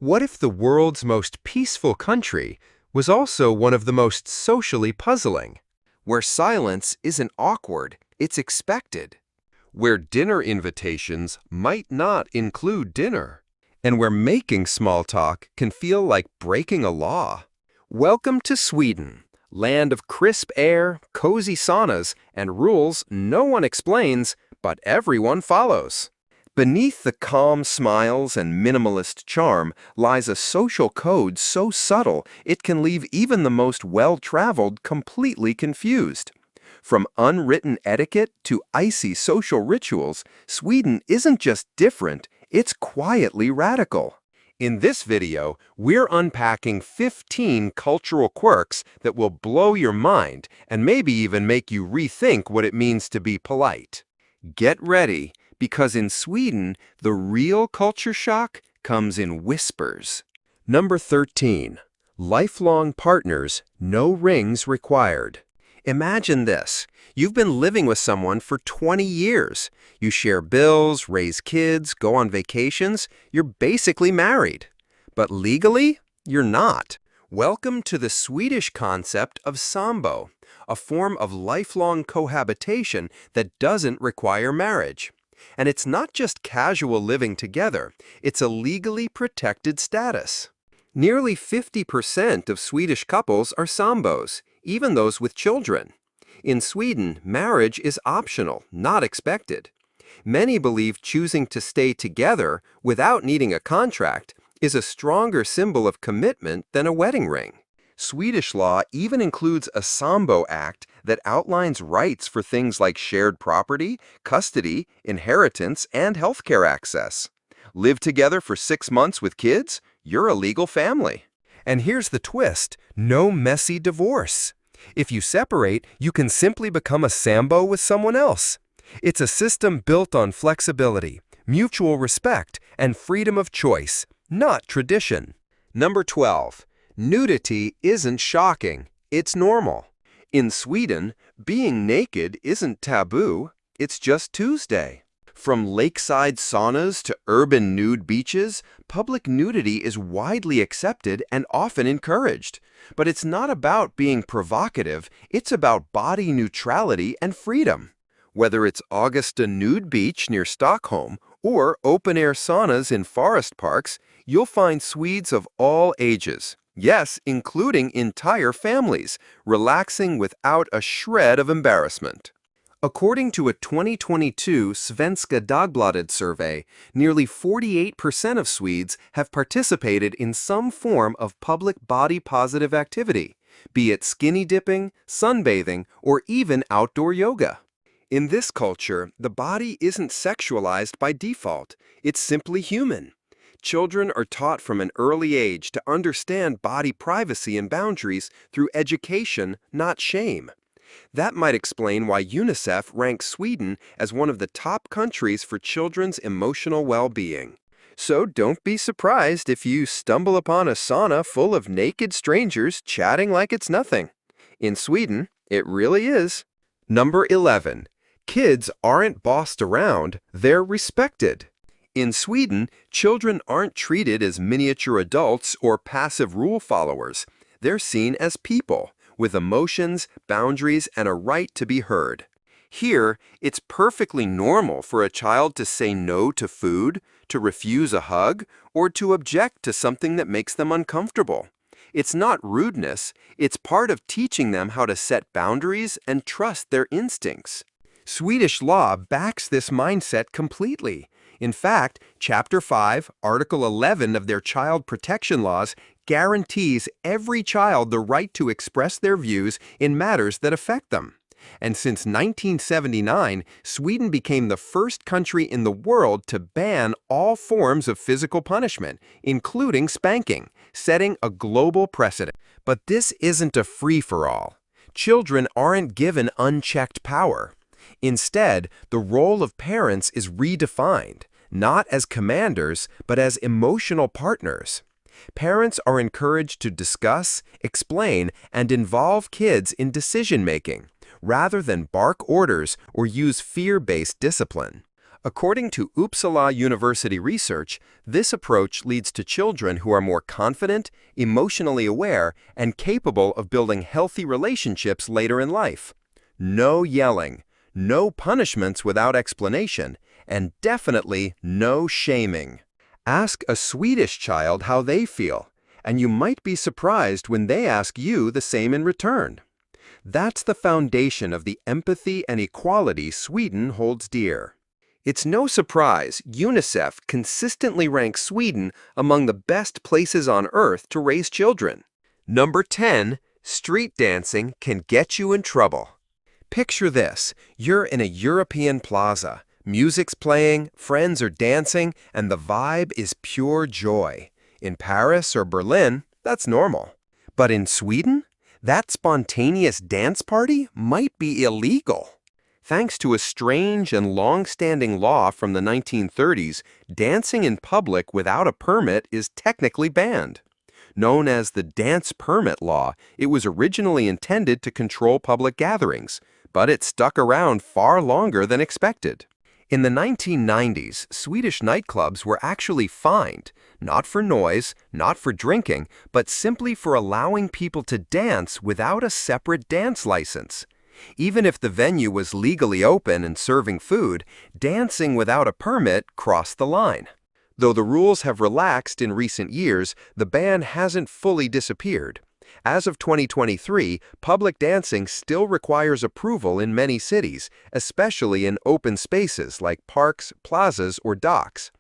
What if the world's most peaceful country was also one of the most socially puzzling? Where silence isn't awkward, it's expected. Where dinner invitations might not include dinner. And where making small talk can feel like breaking a law. Welcome to Sweden, land of crisp air, cozy saunas, and rules no one explains, but everyone follows. Beneath the calm smiles and minimalist charm lies a social code so subtle it can leave even the most well-traveled completely confused. From unwritten etiquette to icy social rituals, Sweden isn't just different, it's quietly radical. In this video, we're unpacking 15 cultural quirks that will blow your mind and maybe even make you rethink what it means to be polite. Get ready, because in Sweden, the real culture shock comes in whispers. Number 13. Lifelong partners, no rings required. Imagine this. You've been living with someone for 20 years. You share bills, raise kids, go on vacations. You're basically married. But legally, you're not. Welcome to the Swedish concept of sambo, a form of lifelong cohabitation that doesn't require marriage. And it's not just casual living together, it's a legally protected status. Nearly 50% of Swedish couples are sambos, even those with children. In Sweden, marriage is optional, not expected. Many believe choosing to stay together without needing a contract is a stronger symbol of commitment than a wedding ring. Swedish law even includes a Sambo Act that outlines rights for things like shared property, custody, inheritance, and healthcare access. Live together for 6 months with kids? You're a legal family. And here's the twist: no messy divorce. If you separate, you can simply become a Sambo with someone else. It's a system built on flexibility, mutual respect, and freedom of choice, not tradition. Number 12. Nudity isn't shocking, it's normal. In Sweden, being naked isn't taboo, it's just Tuesday. From lakeside saunas to urban nude beaches, public nudity is widely accepted and often encouraged. But it's not about being provocative, it's about body neutrality and freedom. Whether it's Augusta Nude Beach near Stockholm or open-air saunas in forest parks, you'll find Swedes of all ages, yes, including entire families, relaxing without a shred of embarrassment. According to a 2022 Svenska Dagbladet survey, nearly 48% of Swedes have participated in some form of public body-positive activity, be it skinny dipping, sunbathing, or even outdoor yoga. In this culture, the body isn't sexualized by default, it's simply human. Children are taught from an early age to understand body privacy and boundaries through education, not shame. That might explain why UNICEF ranks Sweden as one of the top countries for children's emotional well-being. So don't be surprised if you stumble upon a sauna full of naked strangers chatting like it's nothing. In Sweden, it really is. Number 11. Kids aren't bossed around, they're respected. In Sweden, children aren't treated as miniature adults or passive rule followers. They're seen as people, with emotions, boundaries, and a right to be heard. Here, it's perfectly normal for a child to say no to food, to refuse a hug, or to object to something that makes them uncomfortable. It's not rudeness, it's part of teaching them how to set boundaries and trust their instincts. Swedish law backs this mindset completely. In fact, Chapter 5, Article 11 of their child protection laws guarantees every child the right to express their views in matters that affect them. And since 1979, Sweden became the first country in the world to ban all forms of physical punishment, including spanking, setting a global precedent. But this isn't a free-for-all. Children aren't given unchecked power. Instead, the role of parents is redefined, not as commanders, but as emotional partners. Parents are encouraged to discuss, explain, and involve kids in decision-making, rather than bark orders or use fear-based discipline. According to Uppsala University research, this approach leads to children who are more confident, emotionally aware, and capable of building healthy relationships later in life. No yelling, no punishments without explanation, and definitely no shaming. Ask a Swedish child how they feel, and you might be surprised when they ask you the same in return. That's the foundation of the empathy and equality Sweden holds dear. It's no surprise UNICEF consistently ranks Sweden among the best places on earth to raise children. Number 10, street dancing can get you in trouble. Picture this, you're in a European plaza. Music's playing, friends are dancing, and the vibe is pure joy. In Paris or Berlin, that's normal. But in Sweden, that spontaneous dance party might be illegal. Thanks to a strange and long-standing law from the 1930s, dancing in public without a permit is technically banned. Known as the Dance Permit Law, it was originally intended to control public gatherings, but it stuck around far longer than expected. In the 1990s, Swedish nightclubs were actually fined, not for noise, not for drinking, but simply for allowing people to dance without a separate dance license. Even if the venue was legally open and serving food, dancing without a permit crossed the line. Though the rules have relaxed in recent years, the ban hasn't fully disappeared. As of 2023, public dancing still requires approval in many cities, especially in open spaces like parks, plazas, or docks.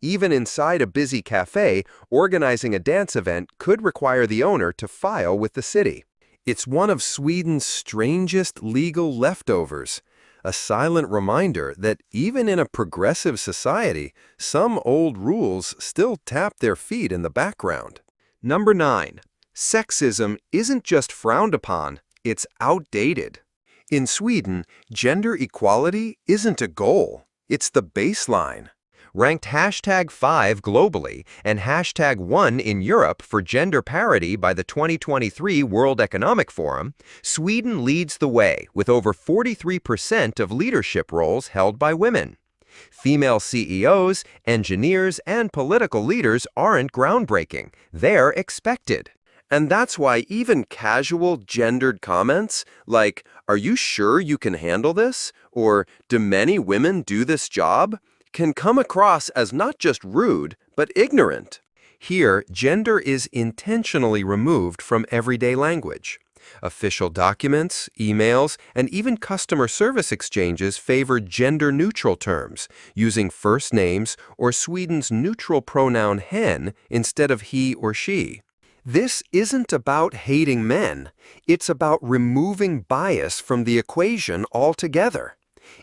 Even inside a busy cafe, organizing a dance event could require the owner to file with the city. It's one of Sweden's strangest legal leftovers, a silent reminder that even in a progressive society, some old rules still tap their feet in the background. Number 9. Sexism isn't just frowned upon, it's outdated. In Sweden, gender equality isn't a goal, it's the baseline. Ranked #5 globally and #1 in Europe for gender parity by the 2023 World Economic Forum, Sweden leads the way with over 43% of leadership roles held by women. Female CEOs, engineers, and political leaders aren't groundbreaking, they're expected. And that's why even casual gendered comments like, "Are you sure you can handle this?" or "Do many women do this job?" can come across as not just rude, but ignorant. Here, gender is intentionally removed from everyday language. Official documents, emails, and even customer service exchanges favor gender-neutral terms, using first names or Sweden's neutral pronoun hen instead of he or she. This isn't about hating men, it's about removing bias from the equation altogether.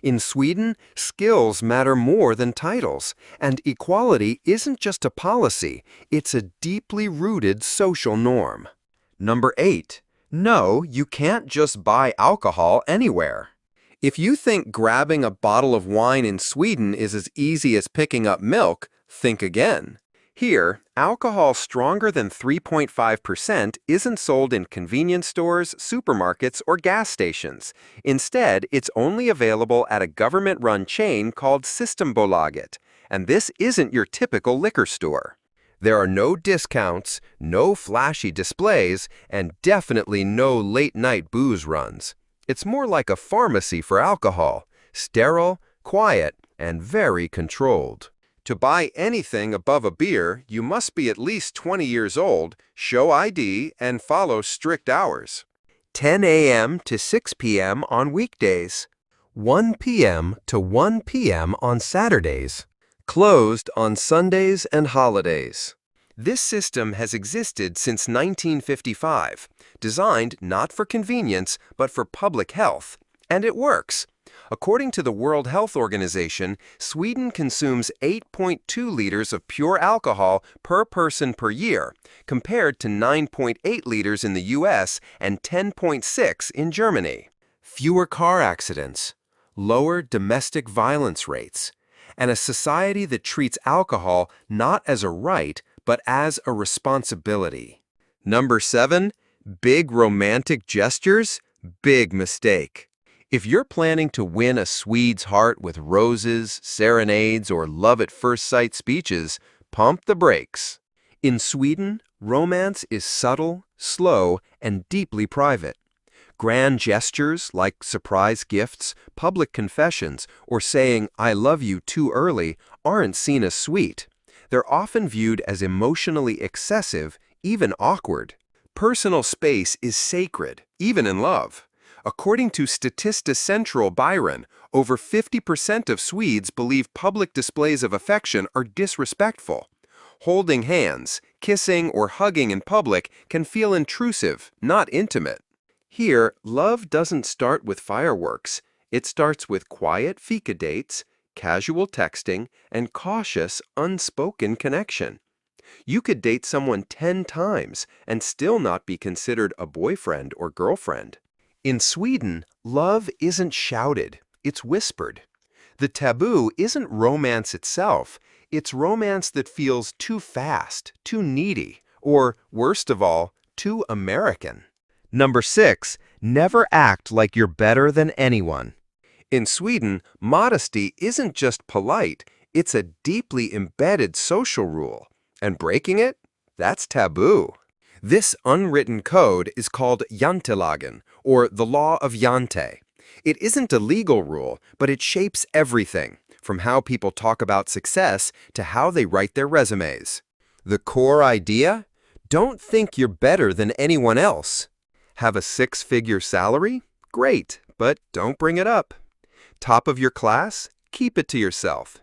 In Sweden, skills matter more than titles, and equality isn't just a policy, it's a deeply rooted social norm. Number 8. No, you can't just buy alcohol anywhere. If you think grabbing a bottle of wine in Sweden is as easy as picking up milk, think again. Here, alcohol stronger than 3.5% isn't sold in convenience stores, supermarkets, or gas stations. Instead, it's only available at a government-run chain called Systembolaget, and this isn't your typical liquor store. There are no discounts, no flashy displays, and definitely no late-night booze runs. It's more like a pharmacy for alcohol, sterile, quiet, and very controlled. To buy anything above a beer, you must be at least 20 years old, show ID, and follow strict hours. 10 a.m. to 6 p.m. on weekdays. 1 p.m. to 1 p.m. on Saturdays. Closed on Sundays and holidays. This system has existed since 1955, designed not for convenience, but for public health. And it works. According to the World Health Organization, Sweden consumes 8.2 liters of pure alcohol per person per year, compared to 9.8 liters in the US and 10.6 in Germany. Fewer car accidents, lower domestic violence rates, and a society that treats alcohol not as a right, but as a responsibility. Number 7, big romantic gestures, big mistake. If you're planning to win a Swede's heart with roses, serenades, or love-at-first-sight speeches, pump the brakes. In Sweden, romance is subtle, slow, and deeply private. Grand gestures like surprise gifts, public confessions, or saying "I love you" too early aren't seen as sweet. They're often viewed as emotionally excessive, even awkward. Personal space is sacred, even in love. According to Statista Central Byron, over 50% of Swedes believe public displays of affection are disrespectful. Holding hands, kissing, or hugging in public can feel intrusive, not intimate. Here, love doesn't start with fireworks. It starts with quiet fika dates, casual texting, and cautious, unspoken connection. You could date someone 10 times and still not be considered a boyfriend or girlfriend. In Sweden, love isn't shouted, it's whispered. The taboo isn't romance itself, it's romance that feels too fast, too needy, or, worst of all, too American. Number 6, never act like you're better than anyone. In Sweden, modesty isn't just polite, it's a deeply embedded social rule. And breaking it? That's taboo. This unwritten code is called Jantelagen, or the law of Jante. It isn't a legal rule, but it shapes everything, from how people talk about success to how they write their resumes. The core idea? Don't think you're better than anyone else. Have a six-figure salary? Great, but don't bring it up. Top of your class? Keep it to yourself.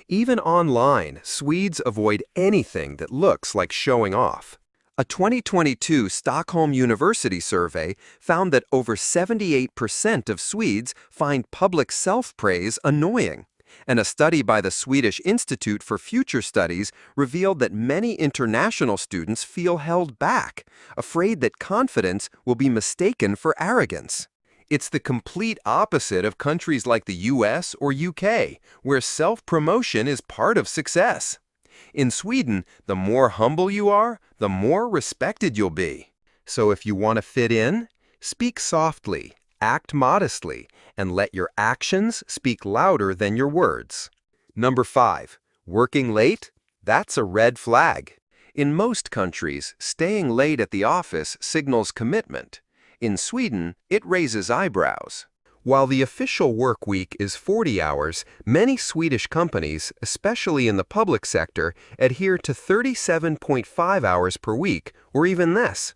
Even online, Swedes avoid anything that looks like showing off. A 2022 Stockholm University survey found that over 78% of Swedes find public self-praise annoying. And a study by the Swedish Institute for Future Studies revealed that many international students feel held back, afraid that confidence will be mistaken for arrogance. It's the complete opposite of countries like the US or UK, where self-promotion is part of success. In Sweden, the more humble you are, the more respected you'll be. So if you want to fit in, speak softly, act modestly, and let your actions speak louder than your words. Number 5, working late? That's a red flag. In most countries, staying late at the office signals commitment. In Sweden, it raises eyebrows. While the official work week is 40 hours, many Swedish companies, especially in the public sector, adhere to 37.5 hours per week, or even less.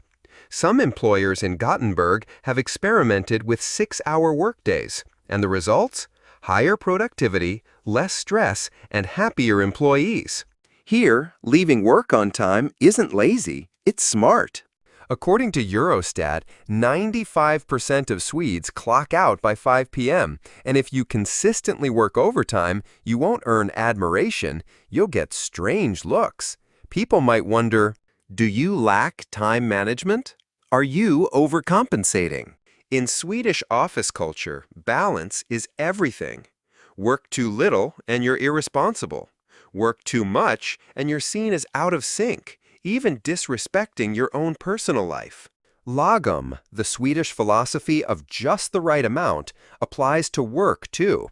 Some employers in Gothenburg have experimented with 6-hour workdays, and the results? Higher productivity, less stress, and happier employees. Here, leaving work on time isn't lazy, it's smart. According to Eurostat, 95% of Swedes clock out by 5 p.m., and if you consistently work overtime, you won't earn admiration, you'll get strange looks. People might wonder, do you lack time management? Are you overcompensating? In Swedish office culture, balance is everything. Work too little and you're irresponsible. Work too much and you're seen as out of sync, even disrespecting your own personal life. Lagom, the Swedish philosophy of just the right amount, applies to work too.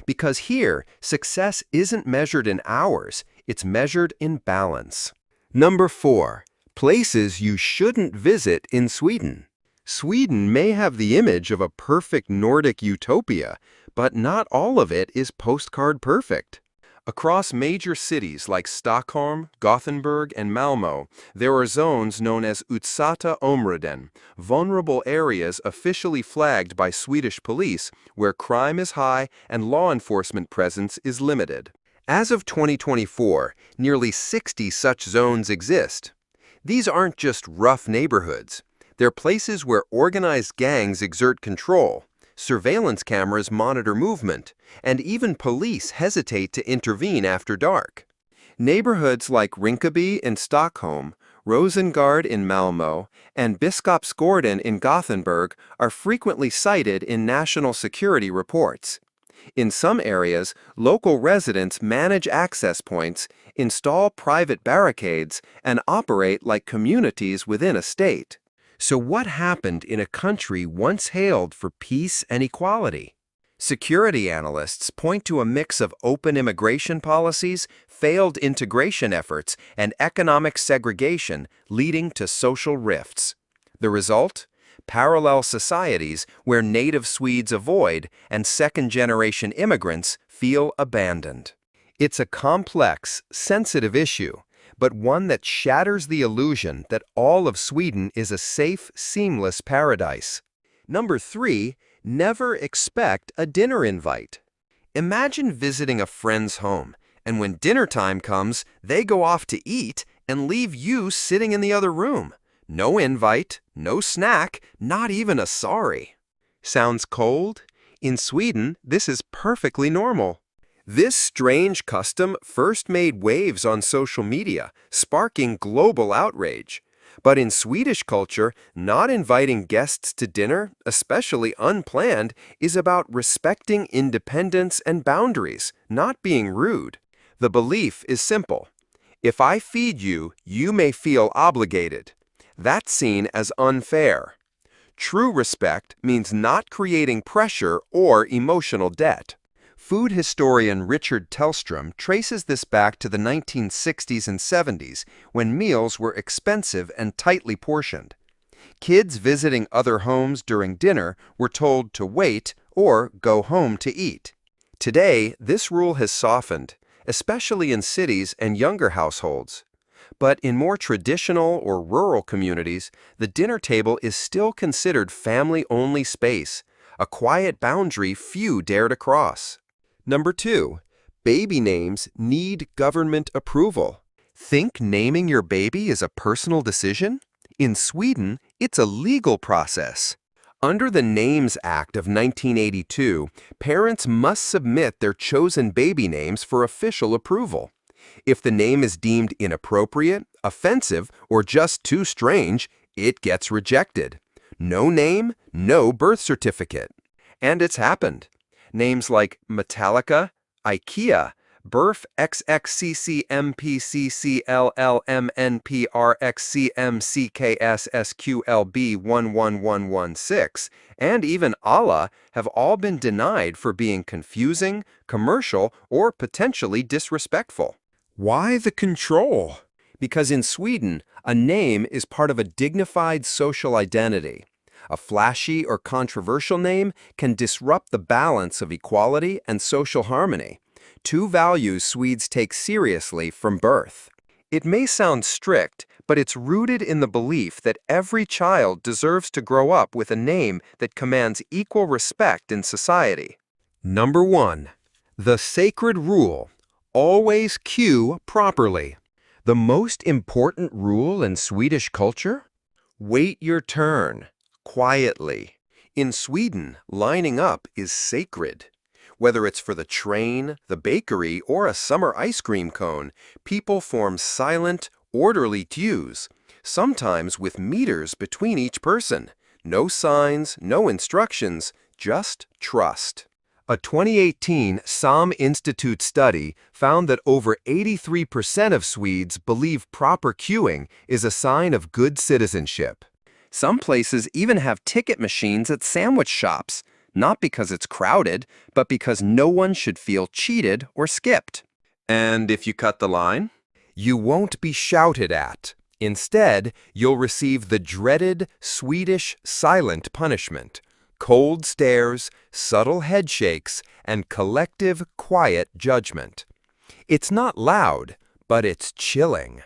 Because here, success isn't measured in hours, it's measured in balance. Number 4, places you shouldn't visit in Sweden. Sweden may have the image of a perfect Nordic utopia, but not all of it is postcard perfect. Across major cities like Stockholm, Gothenburg, and Malmö, there are zones known as utsatta områden, vulnerable areas officially flagged by Swedish police where crime is high and law enforcement presence is limited. As of 2024, nearly 60 such zones exist. These aren't just rough neighborhoods. They're places where organized gangs exert control, surveillance cameras monitor movement, and even police hesitate to intervene after dark. Neighborhoods like Rinkeby in Stockholm, Rosengård in Malmö, and Biskopsgården in Gothenburg are frequently cited in national security reports. In some areas, local residents manage access points, install private barricades, and operate like communities within a state. So what happened in a country once hailed for peace and equality? Security analysts point to a mix of open immigration policies, failed integration efforts, and economic segregation leading to social rifts. The result? Parallel societies where native Swedes avoid and second-generation immigrants feel abandoned. It's a complex, sensitive issue, but one that shatters the illusion that all of Sweden is a safe, seamless paradise. Number 3. Never expect a dinner invite. Imagine visiting a friend's home, and when dinner time comes, they go off to eat and leave you sitting in the other room. No invite, no snack, not even a sorry. Sounds cold? In Sweden, this is perfectly normal. This strange custom first made waves on social media, sparking global outrage. But in Swedish culture, not inviting guests to dinner, especially unplanned, is about respecting independence and boundaries, not being rude. The belief is simple. If I feed you, you may feel obligated. That's seen as unfair. True respect means not creating pressure or emotional debt. Food historian Richard Tellstrom traces this back to the 1960s and 70s, when meals were expensive and tightly portioned. Kids visiting other homes during dinner were told to wait or go home to eat. Today, this rule has softened, especially in cities and younger households. But in more traditional or rural communities, the dinner table is still considered family-only space, a quiet boundary few dare to cross. Number 2. Baby names need government approval. Think naming your baby is a personal decision? In Sweden, it's a legal process. Under the Names Act of 1982, parents must submit their chosen baby names for official approval. If the name is deemed inappropriate, offensive, or just too strange, it gets rejected. No name, no birth certificate. And it's happened. Names like Metallica, IKEA, Burf XXCCMPCCLLMNPRXCMCKSSQLB11116, and even Allah have all been denied for being confusing, commercial, or potentially disrespectful. Why the control? Because in Sweden, a name is part of a dignified social identity. A flashy or controversial name can disrupt the balance of equality and social harmony, two values Swedes take seriously from birth. It may sound strict, but it's rooted in the belief that every child deserves to grow up with a name that commands equal respect in society. Number 1. The sacred rule. Always cue properly. The most important rule in Swedish culture? Wait your turn. Quietly. In Sweden, lining up is sacred. Whether it's for the train, the bakery, or a summer ice cream cone, people form silent, orderly queues, sometimes with meters between each person. No signs, no instructions, just trust. A 2018 SAM Institute study found that over 83% of Swedes believe proper queuing is a sign of good citizenship. Some places even have ticket machines at sandwich shops, not because it's crowded, but because no one should feel cheated or skipped. And if you cut the line? You won't be shouted at. Instead, you'll receive the dreaded Swedish silent punishment: cold stares, subtle head shakes, and collective quiet judgment. It's not loud, but it's chilling.